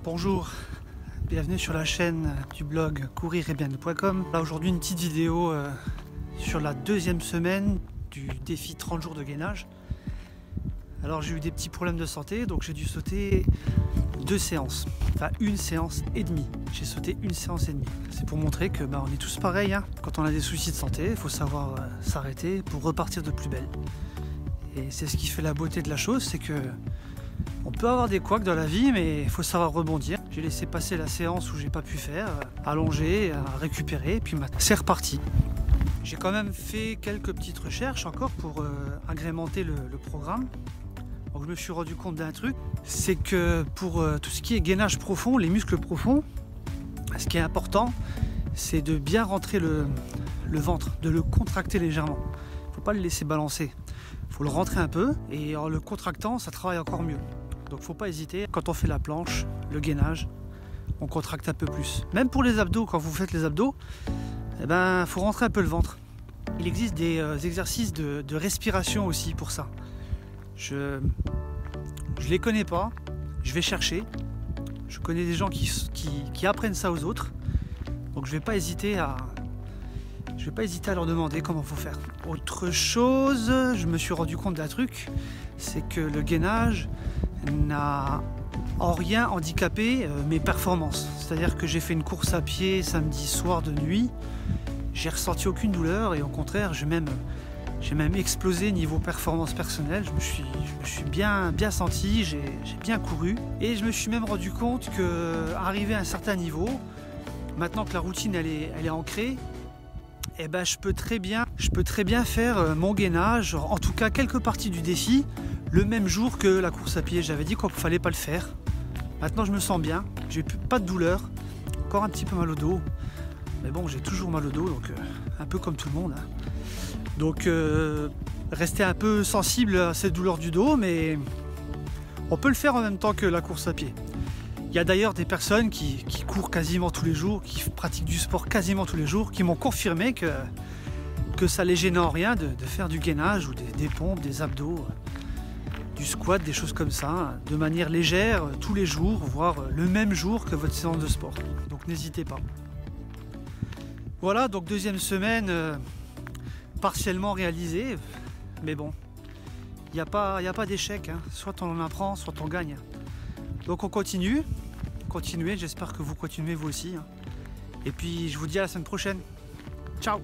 Bonjour, bienvenue sur la chaîne du blog couriretbiennet.com. Là aujourd'hui une petite vidéo sur la deuxième semaine du défi 30 jours de gainage. Alors j'ai eu des petits problèmes de santé, donc j'ai dû sauter 2 séances, enfin une séance et demie. J'ai sauté une séance et demie. C'est pour montrer que on est tous pareils, hein. Quand on a des soucis de santé, il faut savoir s'arrêter pour repartir de plus belle. Et c'est ce qui fait la beauté de la chose, c'est que on peut avoir des couacs dans la vie, mais il faut savoir rebondir. J'ai laissé passer la séance où j'ai pas pu faire, allonger, récupérer, puis maintenant c'est reparti. J'ai quand même fait quelques petites recherches encore pour agrémenter le programme. Donc je me suis rendu compte d'un truc, c'est que pour tout ce qui est gainage profond, les muscles profonds, ce qui est important, c'est de bien rentrer le ventre, de le contracter légèrement. Il ne faut pas le laisser balancer. Il faut le rentrer un peu et en le contractant, ça travaille encore mieux. Donc il ne faut pas hésiter, quand on fait la planche, le gainage, on contracte un peu plus. Même pour les abdos, quand vous faites les abdos, il faut rentrer un peu le ventre. Il existe des exercices de respiration aussi pour ça. Je les connais pas, je vais chercher. Je connais des gens qui apprennent ça aux autres. Donc je vais pas hésiter à leur demander comment il faut faire. Autre chose, je me suis rendu compte d'un truc, c'est que le gainage n'a en rien handicapé mes performances. C'est-à-dire que j'ai fait une course à pied samedi soir de nuit, j'ai ressenti aucune douleur et au contraire, j'ai même explosé niveau performance personnelle. Je me suis bien senti, j'ai bien couru et je me suis même rendu compte que arrivé à un certain niveau, maintenant que la routine elle est ancrée, je peux très bien faire mon gainage, en tout cas quelques parties du défi, le même jour que la course à pied. J'avais dit qu'il ne fallait pas le faire. Maintenant je me sens bien, j'ai pas de douleur, encore un petit peu mal au dos. Mais bon, j'ai toujours mal au dos, donc un peu comme tout le monde, hein. Donc rester un peu sensible à cette douleur du dos, mais on peut le faire en même temps que la course à pied. Il y a d'ailleurs des personnes qui courent quasiment tous les jours, qui pratiquent du sport quasiment tous les jours, qui m'ont confirmé que ça les gênait en rien de faire du gainage ou des pompes, des abdos, du squat, des choses comme ça, de manière légère, tous les jours, voire le même jour que votre séance de sport. Donc n'hésitez pas. Voilà, donc deuxième semaine partiellement réalisée, mais bon, il n'y a pas d'échec, hein. Soit on en apprend, soit on gagne. Donc on continue. Continuez, j'espère que vous continuez vous aussi, hein. Et puis je vous dis à la semaine prochaine. Ciao!